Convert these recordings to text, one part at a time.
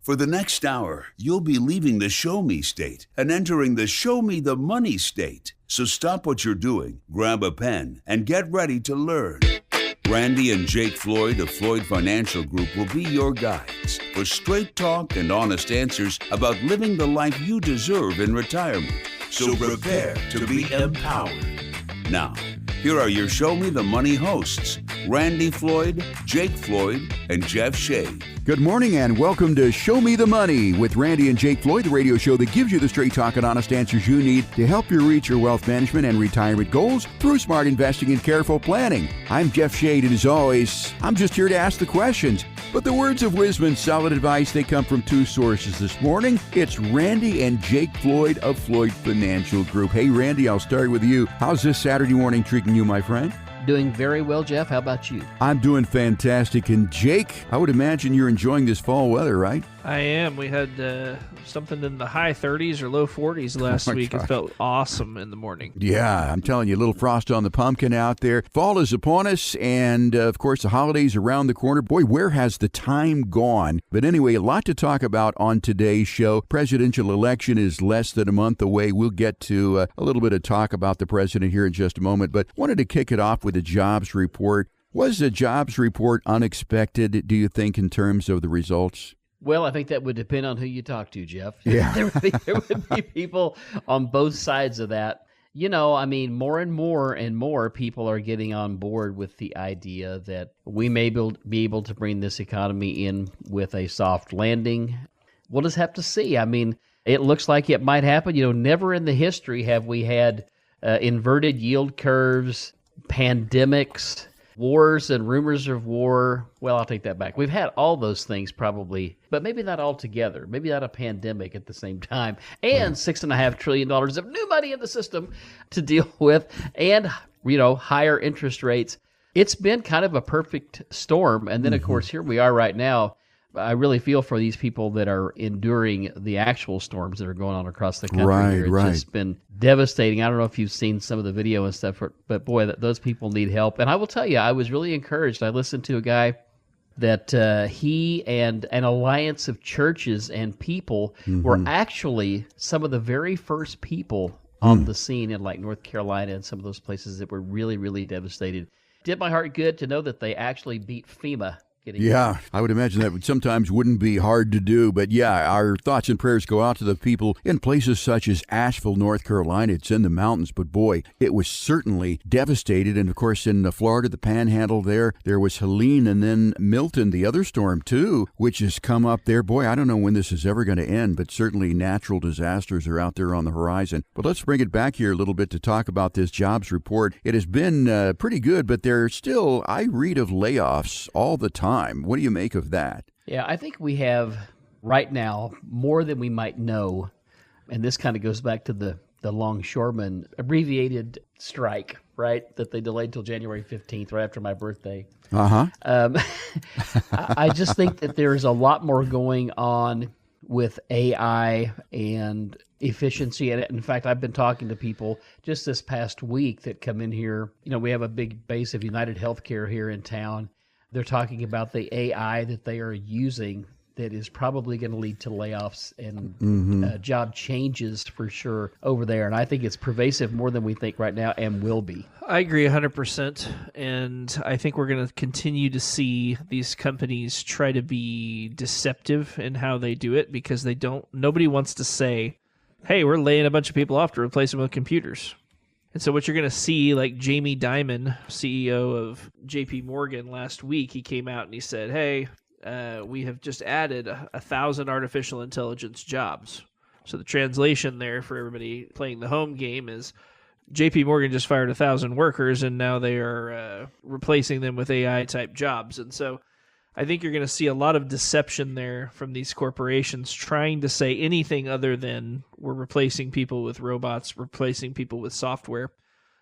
For the next hour, you'll be leaving the Show Me state and entering the Show Me the Money state. So stop what you're doing, grab a pen, and get ready to learn. Randy and Jake Floyd of Floyd Financial Group will be your guides for straight talk and honest answers about living the life you deserve in retirement. So prepare to be empowered. Now, here are your Show Me the Money hosts, Randy Floyd, Jake Floyd, and Jeff Shea. Good morning and welcome to Show Me the Money with Randy and Jake Floyd, the radio show that gives you the straight talk and honest answers you need to help you reach your wealth management and retirement goals through smart investing and careful planning. I'm Jeff Shea, and as always, I'm just here to ask the questions. But the words of wisdom and solid advice, they come from two sources this morning. It's Randy and Jake Floyd of Floyd Financial Group. Hey, Randy, I'll start with you. How's this Saturday morning treating you, my friend? Doing very well, Jeff. How about you? I'm doing fantastic. And Jake, I would imagine you're enjoying this fall weather, right? I am. We had something in the high 30s or low 40s last week. gosh. It felt awesome in the morning. Yeah, I'm telling you, a little frost on the pumpkin out there. Fall is upon us, and of course, the holidays around the corner. Boy, where has the time gone? But anyway, a lot to talk about on today's show. Presidential election is less than a month away. We'll get to a little bit of talk about the president here in just a moment, but wanted to kick it off with a jobs report. Was the jobs report unexpected, do you think, in terms of the results? Well, I think that would depend on who you talk to, Jeff. Yeah. there would be people on both sides of that. You know, I mean, more and more people are getting on board with the idea that we may be able to bring this economy in with a soft landing. We'll just have to see. I mean, it looks like it might happen. You know, never in the history have we had inverted yield curves, pandemics, wars and rumors of war. Well, I'll take that back. We've had all those things probably, but maybe not all together. Maybe not a pandemic at the same time. And $6.5 trillion of new money in the system to deal with, and, you know, higher interest rates. It's been kind of a perfect storm. And then, of course, here we are right now. I really feel for these people that are enduring the actual storms that are going on across the country here. It's just been devastating. I don't know if you've seen some of the video and stuff, but boy, those people need help. And I will tell you, I was really encouraged. I listened to a guy that he and an alliance of churches and people were actually some of the very first people on the scene in like North Carolina and some of those places that were really, really devastated. Did my heart good to know that they actually beat FEMA. Yeah, I would imagine that sometimes wouldn't be hard to do. But yeah, our thoughts and prayers go out to the people in places such as Asheville, North Carolina. It's in the mountains, but boy, it was certainly devastated. And of course, in Florida, the Panhandle there was Helene, and then Milton, the other storm too, which has come up there. Boy, I don't know when this is ever going to end, but certainly natural disasters are out there on the horizon. But let's bring it back here a little bit to talk about this jobs report. It has been pretty good, but there's still, I read of layoffs all the time. What do you make of that? Yeah, I think we have right now more than we might know, and this kind of goes back to the longshoreman abbreviated strike, right, that they delayed till January 15th, right after my birthday. I just think that there's a lot more going on with AI and efficiency. And in fact, I've been talking to people just this past week that come in here. You know, we have a big base of United Healthcare here in town. They're talking about the AI that they are using that is probably going to lead to layoffs and job changes for sure over there. And I think it's pervasive more than we think right now and will be. I agree 100%. And I think we're going to continue to see these companies try to be deceptive in how they do it because nobody wants to say, hey, we're laying a bunch of people off to replace them with computers. And so what you're going to see, like Jamie Dimon, CEO of JP Morgan last week, he came out and he said, hey, we have just added 1,000 artificial intelligence jobs. So the translation there for everybody playing the home game is JP Morgan just fired 1,000 workers and now they are replacing them with AI-type jobs. And so I think you're going to see a lot of deception there from these corporations trying to say anything other than we're replacing people with robots, replacing people with software.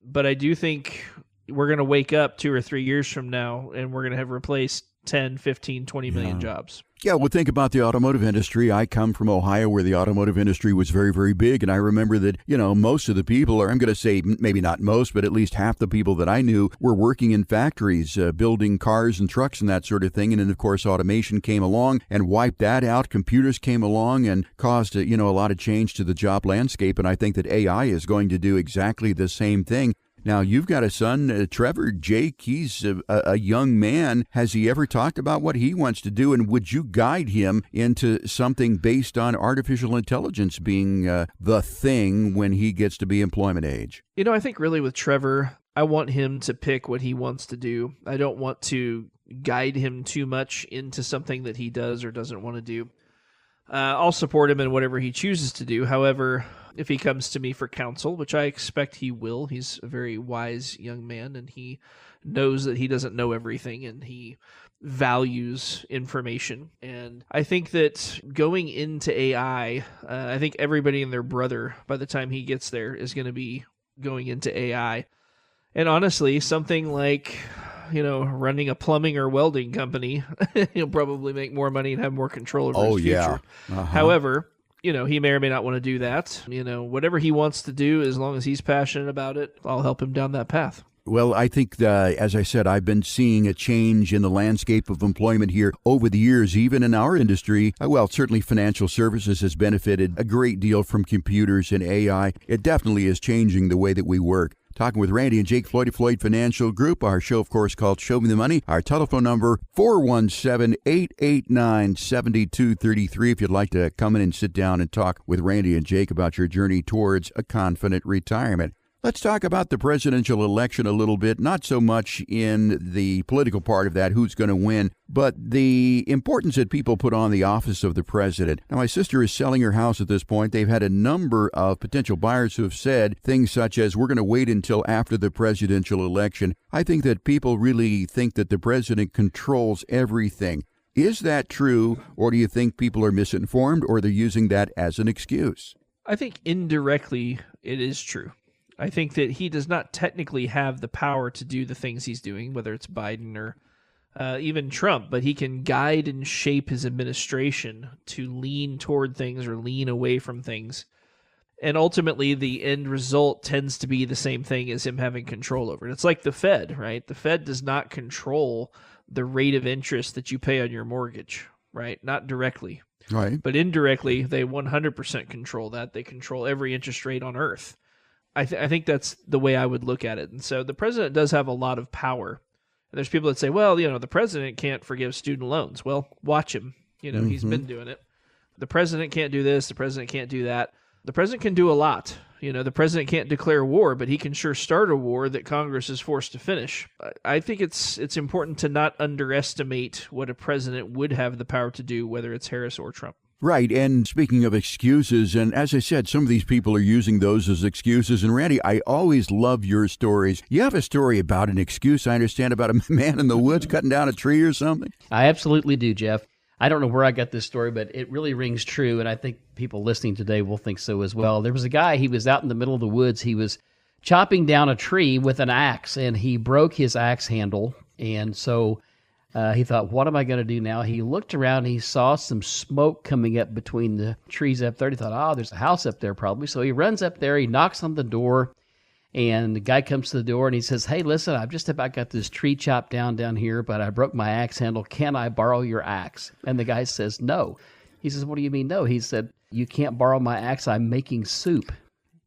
But I do think we're going to wake up 2 or 3 years from now and we're going to have replaced 10, 15, 20 million jobs. Yeah, well, think about the automotive industry. I come from Ohio where the automotive industry was very, very big. And I remember that, most of the people, or I'm going to say maybe not most, but at least half the people that I knew were working in factories, building cars and trucks and that sort of thing. And then, of course, automation came along and wiped that out. Computers came along and caused, a lot of change to the job landscape. And I think that AI is going to do exactly the same thing. Now, you've got a son, Trevor. Jake, he's a young man. Has he ever talked about what he wants to do? And would you guide him into something based on artificial intelligence being the thing when he gets to be employment age? I think really with Trevor, I want him to pick what he wants to do. I don't want to guide him too much into something that he does or doesn't want to do. I'll support him in whatever he chooses to do. However, if he comes to me for counsel, which I expect he will, he's a very wise young man, and he knows that he doesn't know everything, and he values information. And I think that going into AI, I think everybody and their brother, by the time he gets there, is going to be going into AI. And honestly, something like running a plumbing or welding company, he'll probably make more money and have more control over his future. Yeah. However, he may or may not want to do that. Whatever he wants to do, as long as he's passionate about it, I'll help him down that path. Well, I think, as I said, I've been seeing a change in the landscape of employment here over the years, even in our industry. Well, certainly financial services has benefited a great deal from computers and AI. It definitely is changing the way that we work. Talking with Randy and Jake Floyd of Floyd Financial Group. Our show, of course, called Show Me the Money. Our telephone number, 417-889-7233. If you'd like to come in and sit down and talk with Randy and Jake about your journey towards a confident retirement. Let's talk about the presidential election a little bit, not so much in the political part of that, who's going to win, but the importance that people put on the office of the president. Now, my sister is selling her house at this point. They've had a number of potential buyers who have said things such as, we're going to wait until after the presidential election. I think that people really think that the president controls everything. Is that true, or do you think people are misinformed, or they're using that as an excuse? I think indirectly it is true. I think that he does not technically have the power to do the things he's doing, whether it's Biden or even Trump, but he can guide and shape his administration to lean toward things or lean away from things. And ultimately, the end result tends to be the same thing as him having control over it. It's like the Fed, right? The Fed does not control the rate of interest that you pay on your mortgage, right? Not directly. Right. But indirectly, they 100% control that. They control every interest rate on earth. I think that's the way I would look at it. And so the president does have a lot of power. And there's people that say, well, the president can't forgive student loans. Well, watch him. He's been doing it. The president can't do this. The president can't do that. The president can do a lot. The president can't declare war, but he can sure start a war that Congress is forced to finish. I think it's important to not underestimate what a president would have the power to do, whether it's Harris or Trump. Right, and speaking of excuses, and as I said, some of these people are using those as excuses. And Randy, I always love your stories. You have a story about an excuse, I understand, about a man in the woods cutting down a tree or something? I absolutely do, Jeff. I don't know where I got this story, but it really rings true, and I think people listening today will think so as well. There was a guy, he was out in the middle of the woods. He was chopping down a tree with an axe, and he broke his axe handle, and so he thought, what am I going to do now? He looked around, he saw some smoke coming up between the trees up there. He thought, there's a house up there probably. So he runs up there, he knocks on the door, and the guy comes to the door and he says, hey, listen, I've just about got this tree chopped down here, but I broke my axe handle. Can I borrow your axe? And the guy says, no. He says, what do you mean no? He said, you can't borrow my axe. I'm making soup.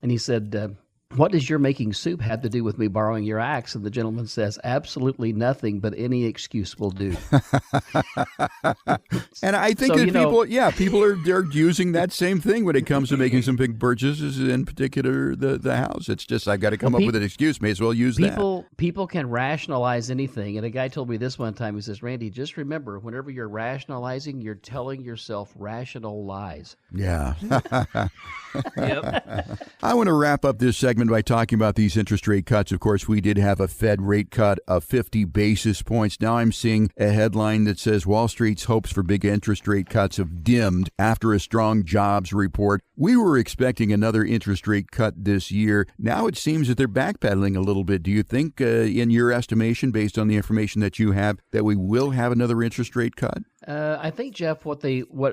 And he said, what does your making soup have to do with me borrowing your axe? And the gentleman says, absolutely nothing, but any excuse will do. And I think they're using that same thing when it comes to making some big purchases, in particular the house. It's just, I've got to come up with an excuse. May as well use that. People can rationalize anything. And a guy told me this one time. He says, Randy, just remember, whenever you're rationalizing, you're telling yourself rational lies. Yeah. Yep. I want to wrap up this segment by talking about these interest rate cuts. Of course, we did have a Fed rate cut of 50 basis points. Now I'm seeing a headline that says Wall Street's hopes for big interest rate cuts have dimmed after a strong jobs report. We were expecting another interest rate cut this year. Now it seems that they're backpedaling a little bit. Do you think, in your estimation, based on the information that you have, that we will have another interest rate cut? I think, Jeff, what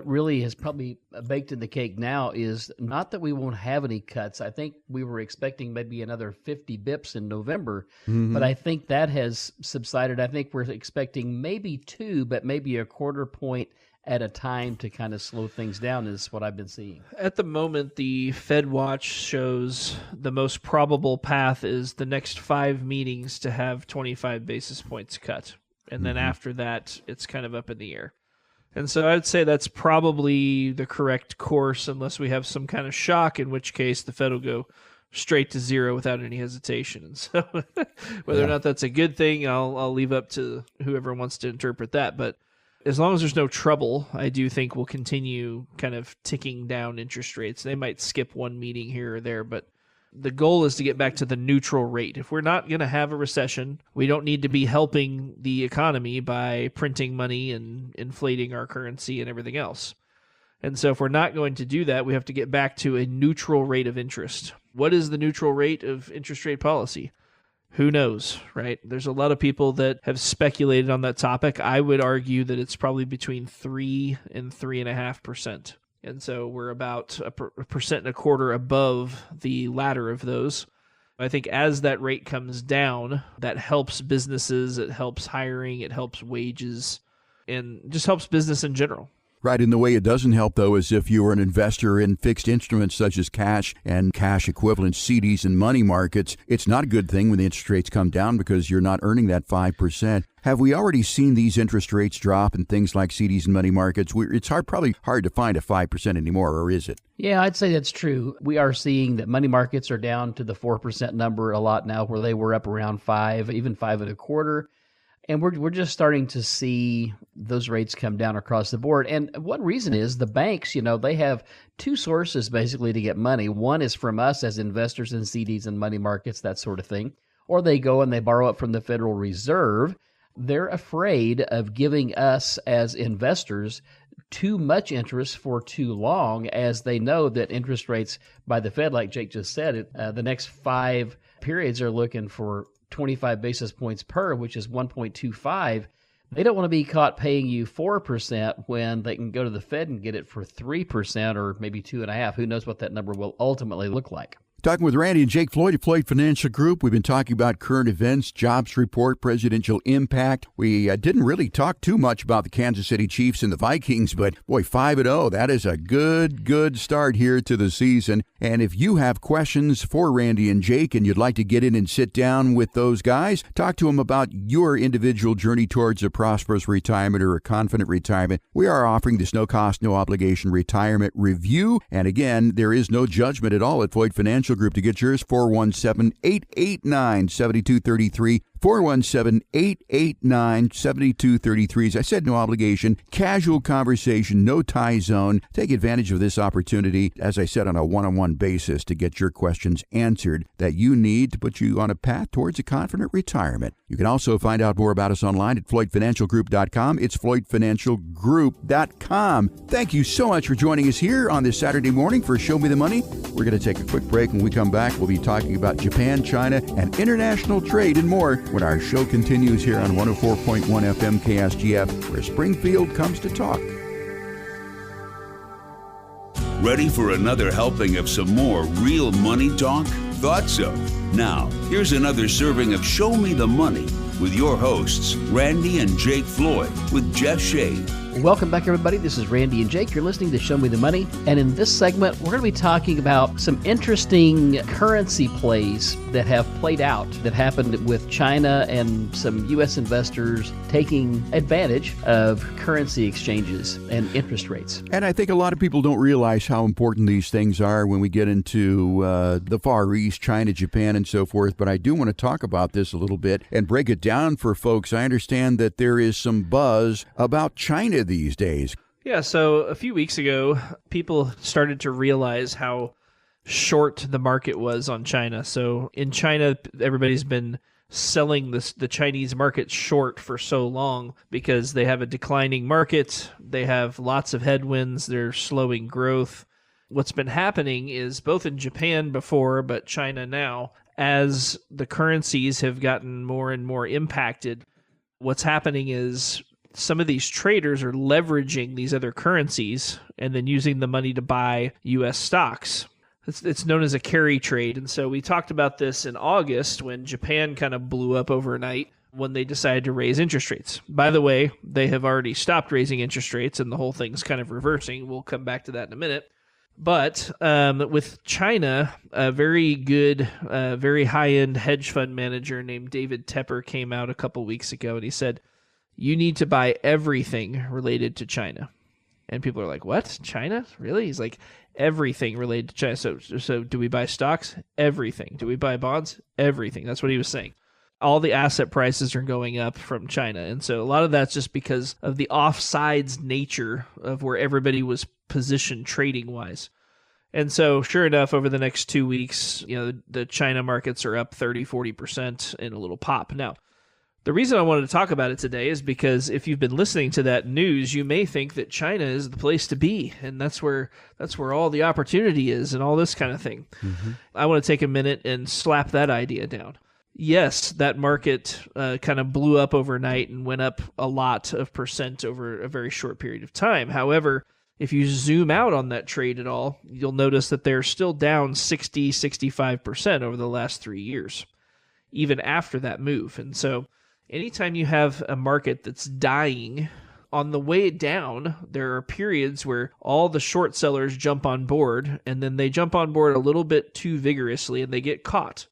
really has probably baked in the cake now is not that we won't have any cuts. I think we were expecting maybe another 50 bips in November, but I think that has subsided. I think we're expecting maybe 2, but maybe a quarter point at a time to kind of slow things down is what I've been seeing. At the moment, the Fed Watch shows the most probable path is the next 5 meetings to have 25 basis points cut. And then after that, it's kind of up in the air. And so I'd say that's probably the correct course unless we have some kind of shock, in which case the Fed will go straight to 0 without any hesitation. And so whether or not that's a good thing, I'll leave up to whoever wants to interpret that. But as long as there's no trouble, I do think we'll continue kind of ticking down interest rates. They might skip one meeting here or there, but the goal is to get back to the neutral rate. If we're not going to have a recession, we don't need to be helping the economy by printing money and inflating our currency and everything else. And so if we're not going to do that, we have to get back to a neutral rate of interest. What is the neutral rate of interest rate policy? Who knows, right? There's a lot of people that have speculated on that topic. I would argue that it's probably between 3 and 3.5%. And so we're about a 1.25% above the latter of those. I think as that rate comes down, that helps businesses, it helps hiring, it helps wages, and just helps business in general. Right, and the way it doesn't help, though, is if you are an investor in fixed instruments such as cash and cash equivalent CDs and money markets, it's not a good thing when the interest rates come down because you're not earning that 5%. Have we already seen these interest rates drop in things like CDs and money markets? It's probably hard to find a 5% anymore, or is it? Yeah, I'd say that's true. We are seeing that money markets are down to the 4% number a lot now, where they were up around 5, even 5.25%. And we're just starting to see those rates come down across the board. And one reason is the banks, they have 2 sources basically to get money. One is from us as investors in CDs and money markets, that sort of thing. Or they go and they borrow it from the Federal Reserve. They're afraid of giving us as investors too much interest for too long, as they know that interest rates by the Fed, like Jake just said, the next 5 periods are looking for 25 basis points per, which is 1.25. They don't want to be caught paying you 4% when they can go to the Fed and get it for 3% or maybe 2.5%. Who knows what that number will ultimately look like. Talking with Randy and Jake Floyd of Floyd Financial Group. We've been talking about current events, jobs report, presidential impact. We didn't really talk too much about the Kansas City Chiefs and the Vikings, but boy, 5-0, that is a good start here to the season. And if you have questions for Randy and Jake and you'd like to get in and sit down with those guys, talk to them about your individual journey towards a prosperous retirement or a confident retirement, we are offering this no-cost, no-obligation retirement review. And again, there is no judgment at all at Floyd Financial Group. To get yours, 417-889-7233. 417-889-7233. As I said, no obligation, casual conversation, no tie zone. Take advantage of this opportunity, as I said, on a one-on-one basis to get your questions answered that you need to put you on a path towards a confident retirement. You can also find out more about us online at FloydFinancialGroup.com. It's FloydFinancialGroup.com. Thank you so much for joining us here on this Saturday morning for Show Me the Money. We're going to take a quick break. When we come back, we'll be talking about Japan, China, and international trade and more when our show continues here on 104.1 FM KSGF, where Springfield comes to talk. Ready for another helping of some more real money talk? Thought so. Now, here's another serving of Show Me the Money with your hosts, Randy and Jake Floyd, with Jeff Shade. Welcome back, everybody. This is Randy and Jake. You're listening to Show Me the Money. And in this segment, we're going to be talking about some interesting currency plays that have played out, that happened with China and some U.S. investors taking advantage of currency exchanges and interest rates. And I think a lot of people don't realize how important these things are when we get into the Far East, China, Japan, and so forth. But I do want to talk about this a little bit and break it down for folks. I understand that there is some buzz about China these days. Yeah, so a few weeks ago, people started to realize how short the market was on China. So in China, everybody's been selling the Chinese market short for so long because they have a declining market, they have lots of headwinds, they're slowing growth. What's been happening is both in Japan before, but China now, as the currencies have gotten more and more impacted, what's happening is some of these traders are leveraging these other currencies and then using the money to buy U.S. stocks. It's known as a carry trade. And so we talked about this in August when Japan kind of blew up overnight when they decided to raise interest rates. By the way, they have already stopped raising interest rates and the whole thing's kind of reversing. We'll come back to that in a minute. But with China, a very good, very high-end hedge fund manager named David Tepper came out a couple weeks ago and he said, you need to buy everything related to China. And people are like, what? China? Really? He's like, everything related to China. So do we buy stocks? Everything. Do we buy bonds? Everything. That's what he was saying. All the asset prices are going up from China. And so a lot of that's just because of the offsides nature of where everybody was positioned trading-wise. And so sure enough, over the next 2 weeks, the China markets are up 30, 40% in a little pop. Now, the reason I wanted to talk about it today is because if you've been listening to that news, you may think that China is the place to be, and that's where all the opportunity is and all this kind of thing. Mm-hmm. I want to take a minute and slap that idea down. Yes, that market kind of blew up overnight and went up a lot of percent over a very short period of time. However, if you zoom out on that trade at all, you'll notice that they're still down 60, 65% over the last 3 years, even after that move. And so anytime you have a market that's dying, on the way down, there are periods where all the short sellers jump on board, and then they jump on board a little bit too vigorously, and they get caught.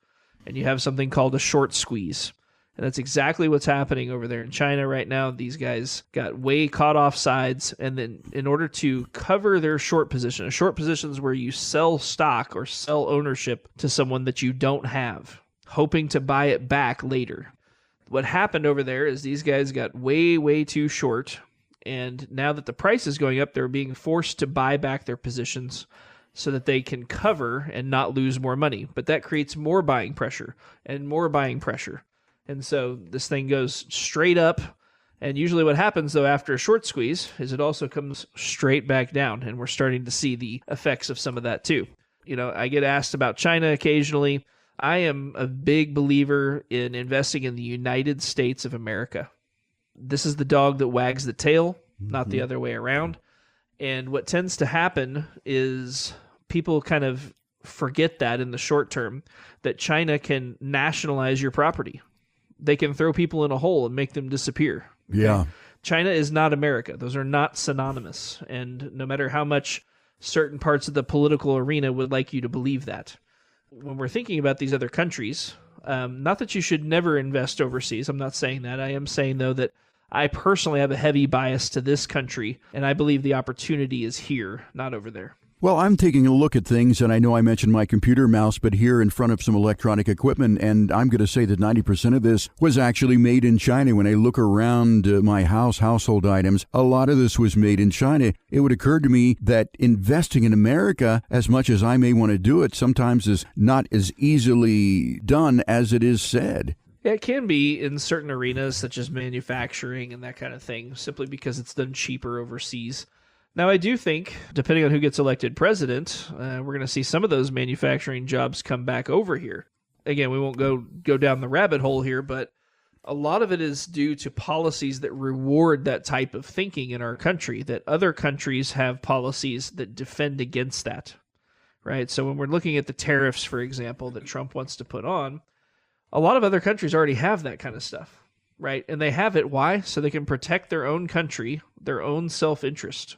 And you have something called a short squeeze. And that's exactly what's happening over there in China right now. These guys got way caught off sides, and then in order to cover their short position, a short position is where you sell stock or sell ownership to someone that you don't have, hoping to buy it back later. What happened over there is these guys got way, way too short, and now that the price is going up, they're being forced to buy back their positions so that they can cover and not lose more money. But that creates more buying pressure and more buying pressure. And so this thing goes straight up, and usually what happens, though, after a short squeeze is it also comes straight back down, and we're starting to see the effects of some of that too. I get asked about China occasionally. I am a big believer in investing in the United States of America. This is the dog that wags the tail, not the other way around. And what tends to happen is people kind of forget that in the short term, that China can nationalize your property. They can throw people in a hole and make them disappear. Yeah. China is not America. Those are not synonymous. And no matter how much certain parts of the political arena would like you to believe that. When we're thinking about these other countries, not that you should never invest overseas. I'm not saying that. I am saying, though, that I personally have a heavy bias to this country, and I believe the opportunity is here, not over there. Well, I'm taking a look at things, and I know I mentioned my computer mouse, but here in front of some electronic equipment, and I'm going to say that 90% of this was actually made in China. When I look around my household items, a lot of this was made in China. It would occur to me that investing in America, as much as I may want to do it, sometimes is not as easily done as it is said. Yeah, it can be in certain arenas, such as manufacturing and that kind of thing, simply because it's done cheaper overseas. Now, I do think, depending on who gets elected president, we're going to see some of those manufacturing jobs come back over here. Again, we won't go down the rabbit hole here, but a lot of it is due to policies that reward that type of thinking in our country, that other countries have policies that defend against that, right? So when we're looking at the tariffs, for example, that Trump wants to put on, a lot of other countries already have that kind of stuff, right? And they have it, why? So they can protect their own country, their own self-interest.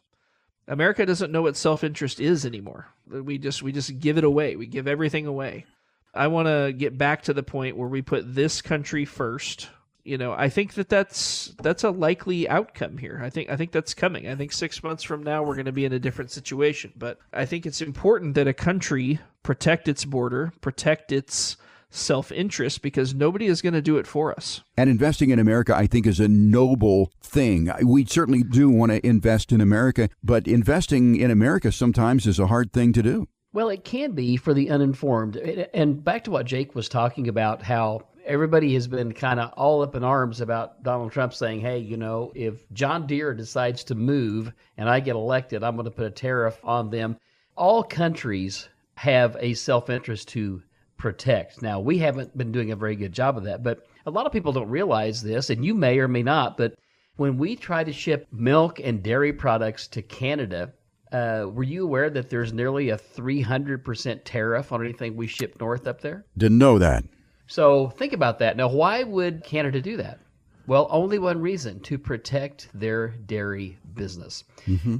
America doesn't know what self-interest is anymore. We just give it away. We give everything away. I want to get back to the point where we put this country first. I think that's a likely outcome here. I think that's coming. I think 6 months from now we're going to be in a different situation. But I think it's important that a country protect its border, protect its self-interest, because nobody is going to do it for us. And investing in America, I think, is a noble thing. We certainly do want to invest in America, but investing in America sometimes is a hard thing to do. Well, it can be for the uninformed. And back to what Jake was talking about, how everybody has been kind of all up in arms about Donald Trump saying, hey, if John Deere decides to move and I get elected, I'm going to put a tariff on them. All countries have a self-interest to protect. Now, we haven't been doing a very good job of that, but a lot of people don't realize this, and you may or may not, but When we try to ship milk and dairy products to Canada, were you aware that there's nearly a 300% tariff on anything we ship north up there? Didn't know that. So think about that. Now, why would Canada do that? Well, only one reason: to protect their dairy business.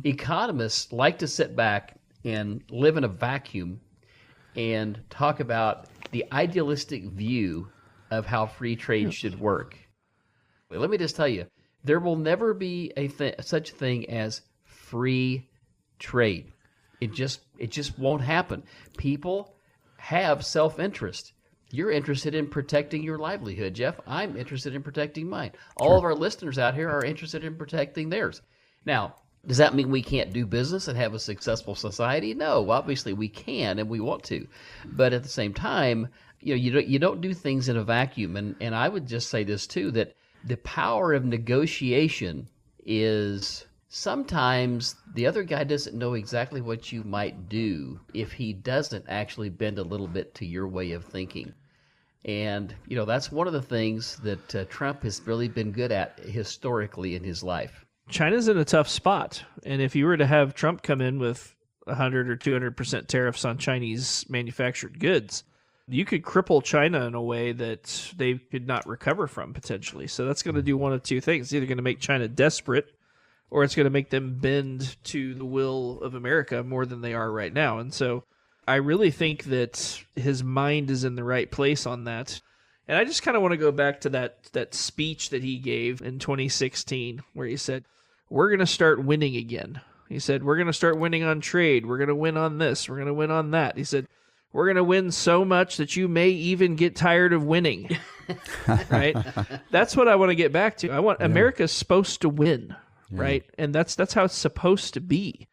Economists like to sit back and live in a vacuum and talk about the idealistic view of how free trade should work. But let me just tell you, there will never be such a thing as free trade. It just won't happen. People have self-interest. You're interested in protecting your livelihood, Jeff. I'm interested in protecting mine. All of our listeners out here are interested in protecting theirs. Now, does that mean we can't do business and have a successful society? No, obviously we can and we want to. But at the same time, you don't do things in a vacuum. And I would just say this too, that the power of negotiation is sometimes the other guy doesn't know exactly what you might do if he doesn't actually bend a little bit to your way of thinking. And, that's one of the things that Trump has really been good at historically in his life. China's in a tough spot. And if you were to have Trump come in with 100 or 200% tariffs on Chinese manufactured goods, you could cripple China in a way that they could not recover from potentially. So that's going to do one of two things. It's either going to make China desperate, or it's going to make them bend to the will of America more than they are right now. And so I really think that his mind is in the right place on that. And I just kind of want to go back to that speech that he gave in 2016 where he said, we're going to start winning again. He said, we're going to start winning on trade. We're going to win on this. We're going to win on that. He said, we're going to win so much that you may even get tired of winning. Right? That's what I want to get back to. America's supposed to win. Right? And that's how it's supposed to be.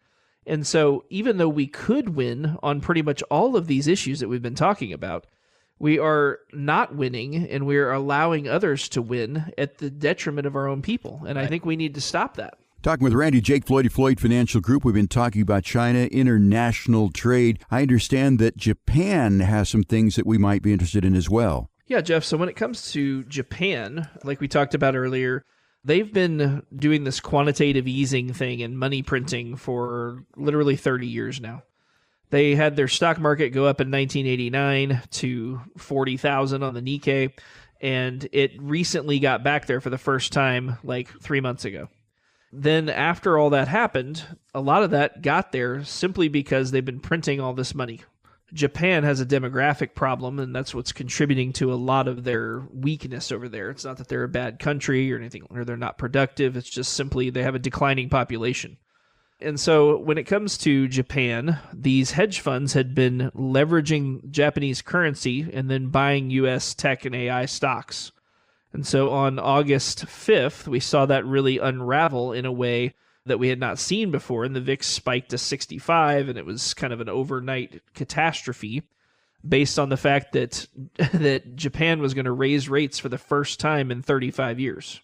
And so even though we could win on pretty much all of these issues that we've been talking about, we are not winning and we're allowing others to win at the detriment of our own people. And I think we need to stop that. Talking with Randy, Jake Floyd, Floyd Financial Group. We've been talking about China, international trade. I understand that Japan has some things that we might be interested in as well. Yeah, Jeff. So when it comes to Japan, like we talked about earlier, they've been doing this quantitative easing thing and money printing for literally 30 years now. They had their stock market go up in 1989 to 40,000 on the Nikkei, and it recently got back there for the first time like 3 months ago. Then after all that happened, a lot of that got there simply because they've been printing all this money. Japan has a demographic problem, and that's what's contributing to a lot of their weakness over there. It's not that they're a bad country or anything, or they're not productive. It's just simply they have a declining population. And so when it comes to Japan, these hedge funds had been leveraging Japanese currency and then buying U.S. tech and AI stocks. And so on August 5th, we saw that really unravel in a way that we had not seen before, and the VIX spiked to 65, and it was kind of an overnight catastrophe based on the fact that Japan was going to raise rates for the first time in 35 years.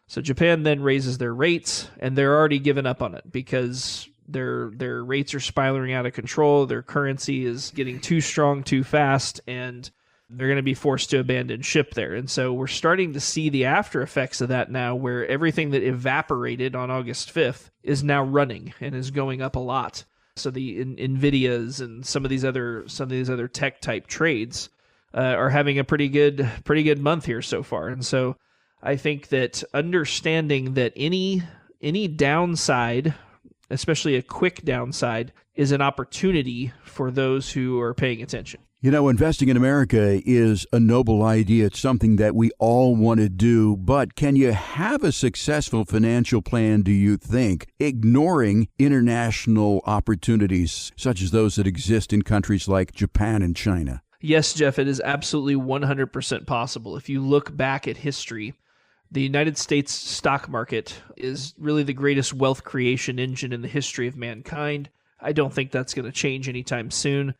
So Japan then raises their rates, and they're already given up on it because their rates are spiraling out of control, their currency is getting too strong too fast, and they're going to be forced to abandon ship there. And so we're starting to see the after effects of that now, where everything that evaporated on August 5th is now running and is going up a lot. So the Nvidias and some of these other tech type trades are having a pretty good month here so far. And so I think that understanding that any downside, especially a quick downside, is an opportunity for those who are paying attention. You know, investing in America is a noble idea. It's something that we all want to do. But can you have a successful financial plan, do you think, ignoring international opportunities such as those that exist in countries like Japan and China? Yes, Jeff, it is absolutely 100% possible. If you look back at history, the United States stock market is really the greatest wealth creation engine in the history of mankind. I don't think that's going to change anytime soon.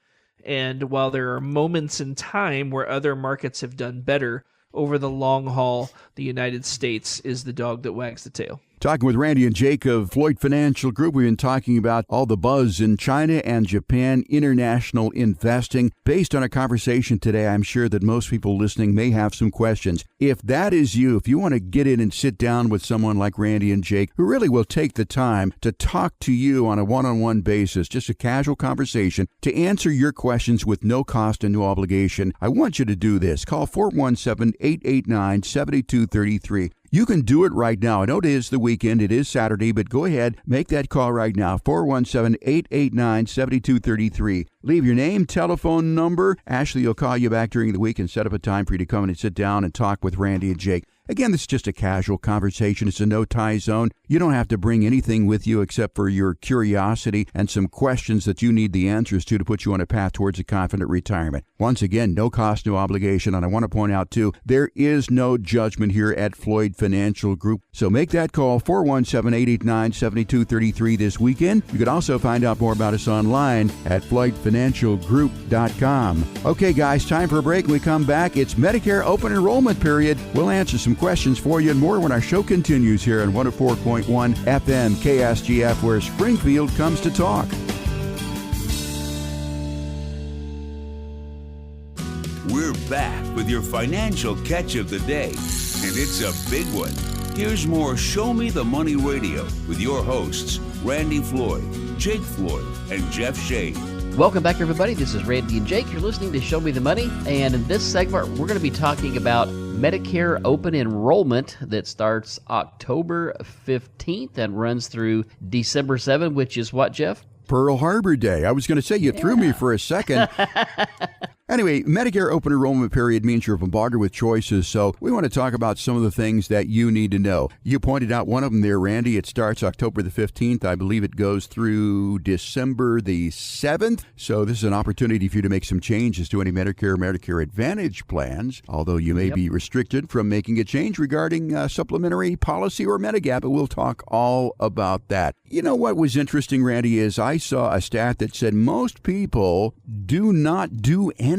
And while there are moments in time where other markets have done better, over the long haul, the United States is the dog that wags the tail. Talking with Randy and Jake of Floyd Financial Group. We've been talking about all the buzz in China and Japan, international investing. Based on our conversation today, I'm sure that most people listening may have some questions. If that is you, if you want to get in and sit down with someone like Randy and Jake, who really will take the time to talk to you on a one-on-one basis, just a casual conversation, to answer your questions with no cost and no obligation, I want you to do this. Call 417-889-7233. You can do it right now. I know it is the weekend. It is Saturday, but go ahead. Make that call right now. 417-889-7233. Leave your name, telephone number. Ashley will call you back during the week and set up a time for you to come in and sit down and talk with Randy and Jake. Again, this is just a casual conversation. It's a no-tie zone. You don't have to bring anything with you except for your curiosity and some questions that you need the answers to put you on a path towards a confident retirement. Once again, no cost, no obligation. And I want to point out, too, there is no judgment here at Floyd Financial Group. So make that call, 417-889-7233 this weekend. You can also find out more about us online at floydfinancialgroup.com. Okay, guys, time for a break. When we come back, it's Medicare open enrollment period. We'll answer some questions for you and more when our show continues here on 104.1 FM KSGF, where Springfield comes to talk. We're back with your financial catch of the day, and it's a big one. Here's more Show Me the Money Radio with your hosts, Randy Floyd, Jake Floyd, and Jeff Shane. Welcome back, everybody. This is Randy and Jake. You're listening to Show Me the Money, and in this segment, we're going to be talking about Medicare open enrollment that starts October 15th and runs through December 7th, which is what, Jeff? Pearl Harbor Day. I was going to say you threw me for a second. Anyway, Medicare open enrollment period means you're bombarded with choices, so we want to talk about some of the things that you need to know. You pointed out one of them there, Randy. It starts October the 15th. I believe it goes through December the 7th. So this is an opportunity for you to make some changes to any Medicare Advantage plans, although you may be restricted from making a change regarding supplementary policy or Medigap, but we'll talk all about that. You know what was interesting, Randy, is I saw a stat that said most people do not do anything.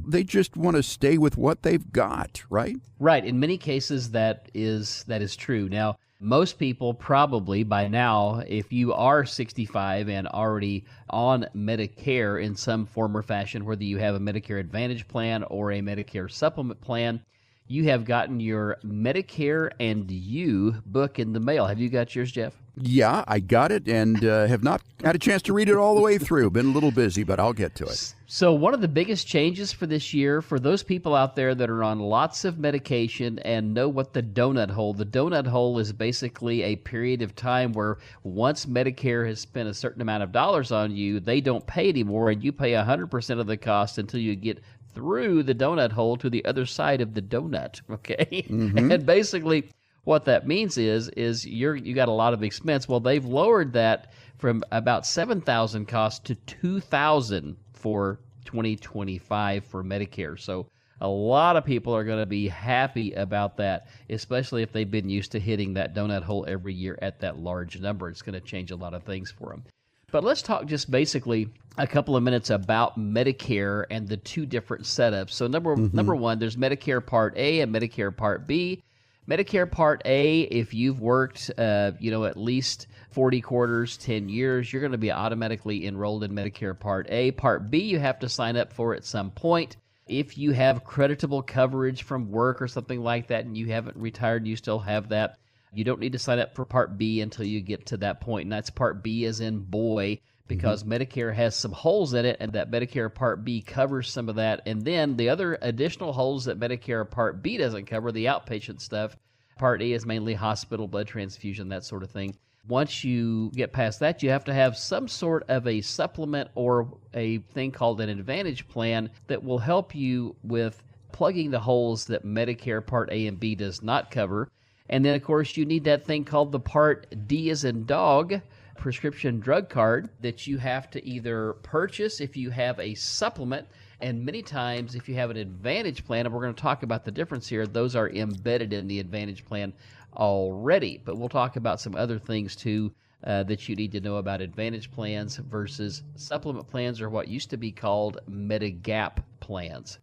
They just want to stay with what they've got, right? Right. In many cases, that is true. Now, most people probably by now, if you are 65 and already on Medicare in some form or fashion, whether you have a Medicare Advantage plan or a Medicare Supplement plan, you have gotten your Medicare and You book in the mail. Have you got yours, Jeff? Yeah, I got it and have not had a chance to read it all the way through. Been a little busy, but I'll get to it. So one of the biggest changes for this year, for those people out there that are on lots of medication and know what the donut hole is basically a period of time where once Medicare has spent a certain amount of dollars on you, they don't pay anymore, and you pay 100% of the cost until you get through the donut hole to the other side of the donut, okay? Mm-hmm. And basically what that means is you got a lot of expense. Well, they've lowered that from about $7,000 cost to $2,000 for 2025 for Medicare. So a lot of people are going to be happy about that, especially if they've been used to hitting that donut hole every year at that large number. It's going to change a lot of things for them. But let's talk just basically a couple of minutes about Medicare and the two different setups. So number one, there's Medicare Part A and Medicare Part B. Medicare Part A, if you've worked, at least 40 quarters, 10 years, you're going to be automatically enrolled in Medicare Part A. Part B, you have to sign up for at some point. If you have creditable coverage from work or something like that and you haven't retired and you still have that, you don't need to sign up for Part B until you get to that point. And that's Part B as in boy, because Medicare has some holes in it, and that Medicare Part B covers some of that. And then the other additional holes that Medicare Part B doesn't cover, the outpatient stuff. Part A is mainly hospital, blood transfusion, that sort of thing. Once you get past that, you have to have some sort of a supplement or a thing called an Advantage plan that will help you with plugging the holes that Medicare Part A and B does not cover. And then, of course, you need that thing called the Part D as in dog prescription drug card that you have to either purchase if you have a supplement, and many times if you have an Advantage plan, and we're going to talk about the difference here, those are embedded in the Advantage plan already. But we'll talk about some other things too that you need to know about Advantage plans versus supplement plans, or what used to be called Medigap plans.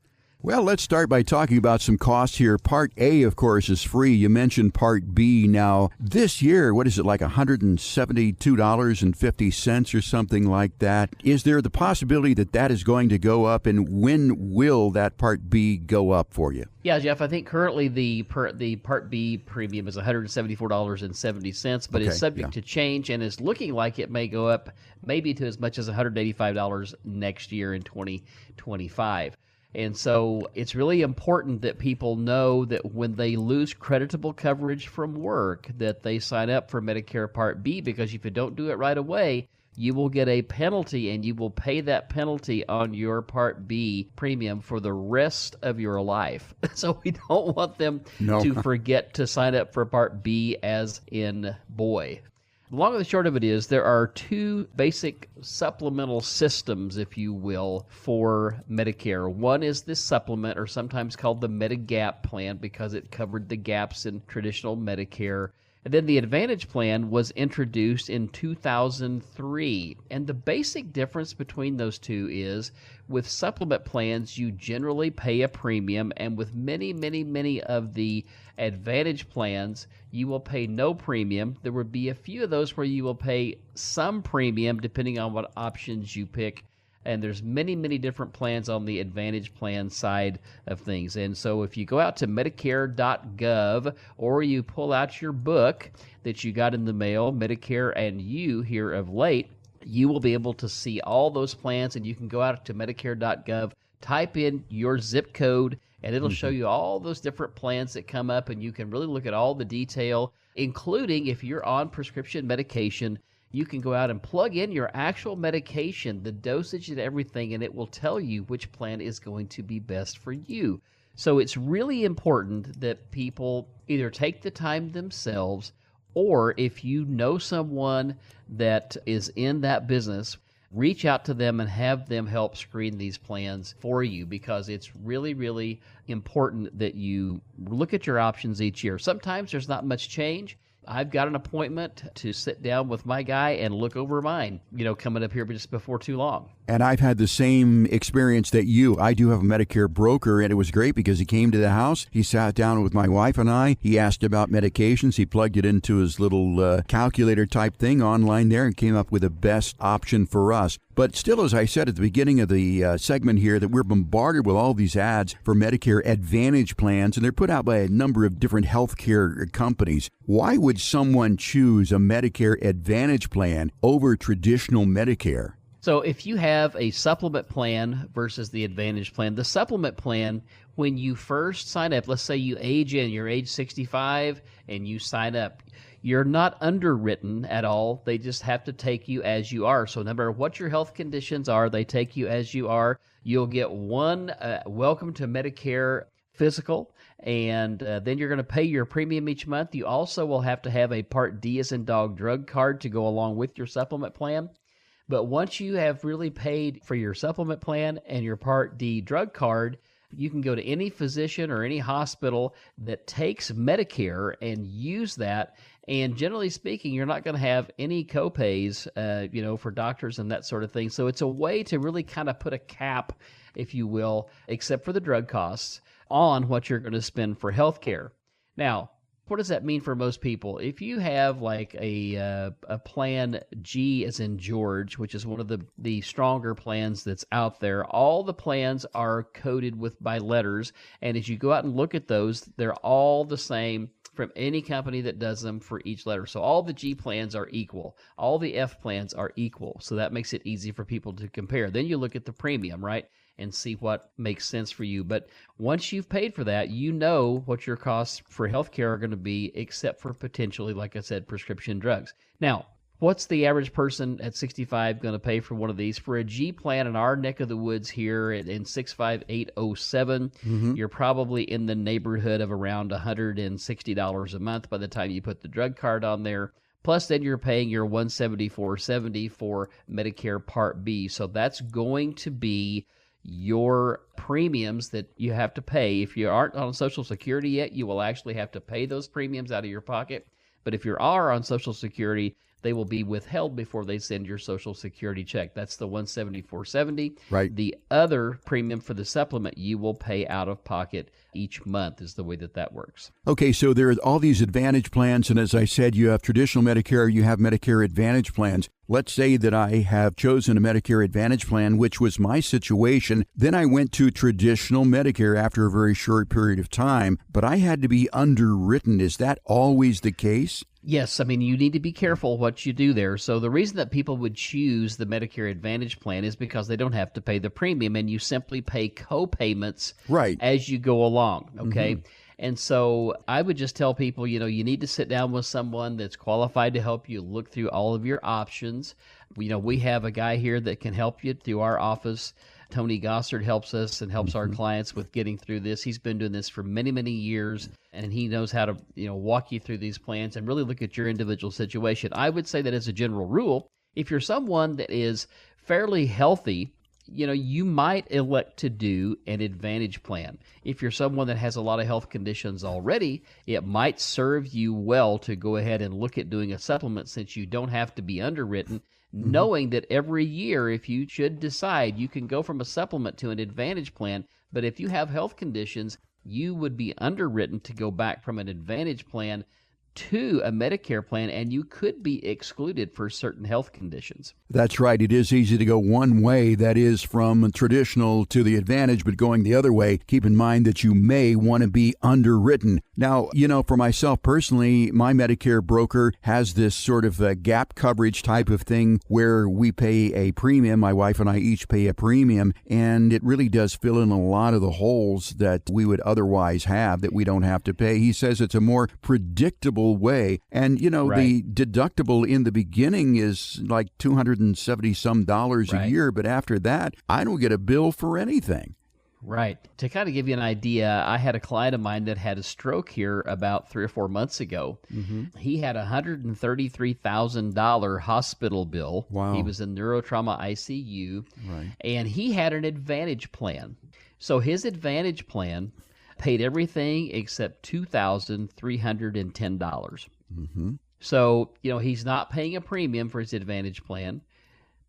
Well, let's start by talking about some costs here. Part A, of course, is free. You mentioned Part B. Now, this year, what is it, like $172.50 or something like that? Is there the possibility that that is going to go up, and when will that Part B go up for you? Yeah, Jeff, I think currently the Part B premium is $174.70, but is subject to change and is looking like it may go up maybe to as much as $185 next year in 2025. And so it's really important that people know that when they lose creditable coverage from work, that they sign up for Medicare Part B, because if you don't do it right away, you will get a penalty, and you will pay that penalty on your Part B premium for the rest of your life. So we don't want them to forget to sign up for Part B, as in boy. The long and the short of it is there are two basic supplemental systems, if you will, for Medicare. One is the supplement, or sometimes called the Medigap plan, because it covered the gaps in traditional Medicare. And then the Advantage plan was introduced in 2003. And the basic difference between those two is with supplement plans, you generally pay a premium. And with many of the Advantage plans, you will pay no premium. There would be a few of those where you will pay some premium depending on what options you pick. And there's many different plans on the Advantage plan side of things. And so if you go out to Medicare.gov, or you pull out your book that you got in the mail, Medicare and You here of late, you will be able to see all those plans. And you can go out to Medicare.gov, type in your zip code, and it'll show you all those different plans that come up. And you can really look at all the detail, including if you're on prescription medication. You can go out and plug in your actual medication, the dosage and everything, and it will tell you which plan is going to be best for you. So it's really important that people either take the time themselves, or if you know someone that is in that business, reach out to them and have them help screen these plans for you, because it's really important that you look at your options each year. Sometimes there's not much change. I've got an appointment to sit down with my guy and look over mine, coming up here just before too long. And I've had the same experience that you. I do have a Medicare broker, and it was great because he came to the house. He sat down with my wife and I. He asked about medications. He plugged it into his little calculator type thing online there and came up with the best option for us. But still, as I said at the beginning of the segment here, that we're bombarded with all these ads for Medicare Advantage plans, and they're put out by a number of different healthcare companies. Why would someone choose a Medicare Advantage plan over traditional Medicare? So if you have a supplement plan versus the Advantage plan, the supplement plan, when you first sign up, let's say you age in, you're age 65 and you sign up, you're not underwritten at all. They just have to take you as you are. So no matter what your health conditions are, they take you as you are. You'll get one Welcome to Medicare physical, and then you're going to pay your premium each month. You also will have to have a Part D as in dog drug card to go along with your supplement plan. But once you have really paid for your supplement plan and your Part D drug card, you can go to any physician or any hospital that takes Medicare and use that. And generally speaking, you're not going to have any copays, for doctors and that sort of thing. So it's a way to really kind of put a cap, if you will, except for the drug costs, on what you're going to spend for healthcare. Now, what does that mean for most people? If you have like a plan G as in George, which is one of the stronger plans that's out there, all the plans are coded by letters. And as you go out and look at those, they're all the same from any company that does them for each letter. So all the G plans are equal. All the F plans are equal. So that makes it easy for people to compare. Then you look at the premium, right? And see what makes sense for you. But once you've paid for that, you know what your costs for healthcare are going to be, except for potentially, like I said, prescription drugs. Now, what's the average person at 65 going to pay for one of these? For a G plan in our neck of the woods here in 65807, you're probably in the neighborhood of around $160 a month by the time you put the drug card on there. Plus, then you're paying your $174.70 for Medicare Part B. So that's going to be your premiums that you have to pay. If you aren't on Social Security yet, you will actually have to pay those premiums out of your pocket. But if you are on Social Security, they will be withheld before they send your Social Security check. That's the $174.70. Right. The other premium for the supplement you will pay out of pocket each month is the way that works. Okay, so there are all these Advantage plans, and as I said, you have traditional Medicare, you have Medicare Advantage plans. Let's say that I have chosen a Medicare Advantage plan, which was my situation. Then I went to traditional Medicare after a very short period of time, but I had to be underwritten. Is that always the case? Yes, I mean, you need to be careful what you do there. So the reason that people would choose the Medicare Advantage plan is because they don't have to pay the premium, and you simply pay co-payments as you go along, okay? Mm-hmm. And so I would just tell people, you need to sit down with someone that's qualified to help you look through all of your options. We have a guy here that can help you through our office. Tony Gossard helps us and helps our clients with getting through this. He's been doing this for many, many years, and he knows how to, walk you through these plans and really look at your individual situation. I would say that as a general rule, if you're someone that is fairly healthy, you might elect to do an Advantage plan. If you're someone that has a lot of health conditions already, it might serve you well to go ahead and look at doing a supplement, since you don't have to be underwritten, knowing that every year, if you should decide, you can go from a supplement to an Advantage plan. But if you have health conditions, you would be underwritten to go back from an Advantage plan to a Medicare plan, and you could be excluded for certain health conditions. That's right. It is easy to go one way, that is from traditional to the Advantage, but going the other way, keep in mind that you may want to be underwritten. Now, for myself personally, my Medicare broker has this sort of a gap coverage type of thing where we pay a premium. My wife and I each pay a premium, and it really does fill in a lot of the holes that we would otherwise have that we don't have to pay. He says it's a more predictable way. And, the deductible in the beginning is like $270 some a year, but after that, I don't get a bill for anything. Right. To kind of give you an idea, I had a client of mine that had a stroke here about 3 or 4 months ago. Mm-hmm. He had a $133,000 hospital bill. Wow. He was in neurotrauma ICU, and he had an Advantage plan. So his Advantage plan paid everything except $2,310. Mm-hmm. So, he's not paying a premium for his Advantage plan.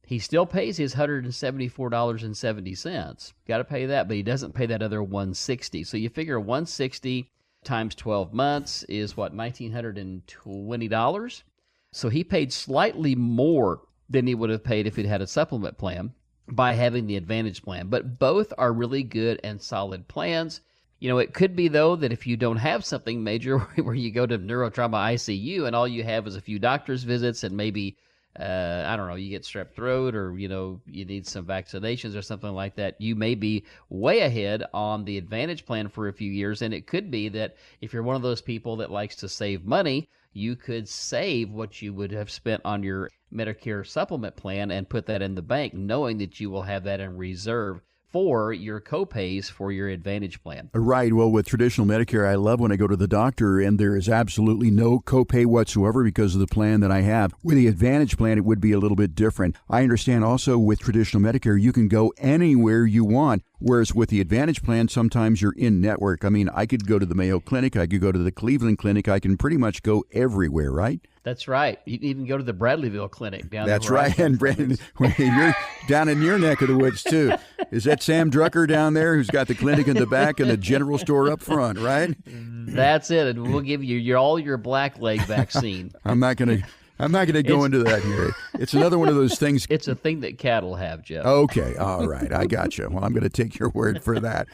He still pays his $174.70. Got to pay that, but he doesn't pay that other $160. So you figure $160 times 12 months is what, $1,920? So he paid slightly more than he would have paid if he'd had a supplement plan by having the Advantage plan. But both are really good and solid plans. It could be, though, that if you don't have something major where you go to neurotrauma ICU and all you have is a few doctor's visits and maybe, you get strep throat or, you need some vaccinations or something like that, you may be way ahead on the Advantage plan for a few years. And it could be that if you're one of those people that likes to save money, you could save what you would have spent on your Medicare supplement plan and put that in the bank, knowing that you will have that in reserve for your copays for your Advantage plan. Right. Well, with traditional Medicare, I love when I go to the doctor and there is absolutely no copay whatsoever because of the plan that I have. With the Advantage plan, it would be a little bit different. I understand also with traditional Medicare, you can go anywhere you want. Whereas with the Advantage plan, sometimes you're in network. I mean, I could go to the Mayo Clinic, I could go to the Cleveland Clinic, I can pretty much go everywhere, right? That's right. You can even go to the Bradleyville Clinic down there. That's right. And Brandon, you're down in your neck of the woods, too. Is that Sam Drucker down there who's got the clinic in the back and the general store up front, right? That's it. And we'll give you all your blackleg vaccine. I'm not going to go into that here. It's another one of those things. It's a thing that cattle have, Jeff. Okay. All right. I got you. Well, I'm going to take your word for that.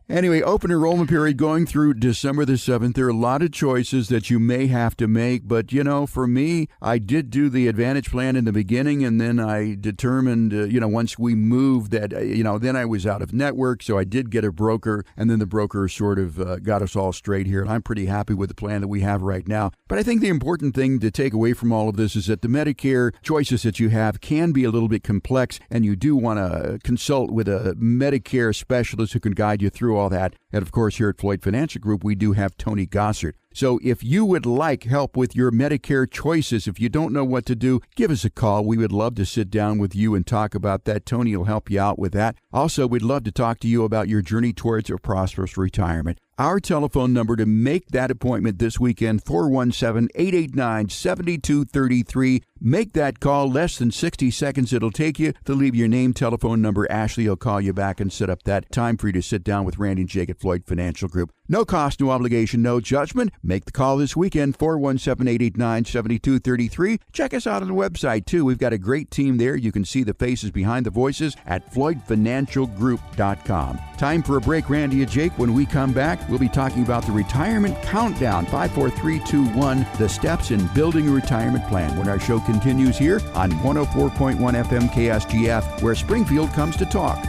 Anyway, open enrollment period going through December the 7th. There are a lot of choices that you may have to make. But, for me, I did do the Advantage plan in the beginning. And then I determined, once we moved that, then I was out of network. So I did get a broker. And then the broker sort of got us all straight here. And I'm pretty happy with the plan that we have right now. But I think the important thing to take away from all of this is that the Medicare choices that you have can be a little bit complex, and you do want to consult with a Medicare specialist who can guide you through all that. And of course, here at Floyd Financial Group, we do have Tony Gossard. So if you would like help with your Medicare choices, if you don't know what to do, give us a call. We would love to sit down with you and talk about that. Tony will help you out with that. Also, we'd love to talk to you about your journey towards a prosperous retirement. Our telephone number to make that appointment this weekend, 417-889-7233. Make that call. Less than 60 seconds it'll take you to leave your name, telephone number. Ashley will call you back and set up that time for you to sit down with Randy and Jake at Floyd Financial Group. No cost, no obligation, no judgment. Make the call this weekend, 417-889-7233. Check us out on the website, too. We've got a great team there. You can see the faces behind the voices at floydfinancialgroup.com. Time for a break, Randy and Jake. When we come back, we'll be talking about the retirement countdown, 5, 4, 3, 2, 1, the steps in building a retirement plan, when our show continues here on 104.1 FM KSGF, where Springfield comes to talk.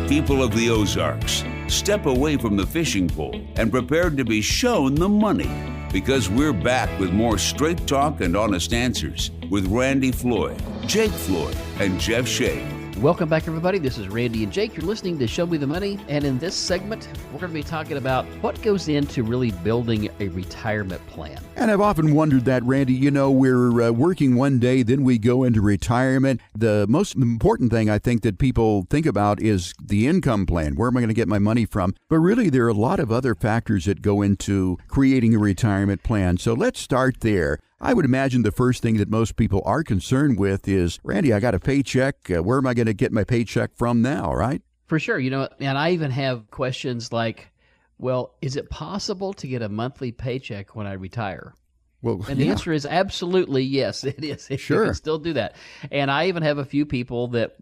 People of the Ozarks, step away from the fishing pole and prepare to be shown the money, because we're back with more straight talk and honest answers with Randy Floyd, Jake Floyd, and Jeff Shea. Welcome back, everybody. This is Randy and Jake. You're listening to Show Me the Money. And in this segment, we're going to be talking about what goes into really building a retirement plan. And I've often wondered that, Randy. You know, we're working one day, then we go into retirement. The most important thing I think that people think about is the income plan. Where am I going to get my money from? But really, there are a lot of other factors that go into creating a retirement plan. So let's start there. I would imagine the first thing that most people are concerned with is, Randy, I got a paycheck. Where am I going to get my paycheck from now, right? For sure. You know, and I even have questions like, well, is it possible to get a monthly paycheck when I retire? Well, and the answer is absolutely yes, it is. Sure. You can still do that. And I even have a few people that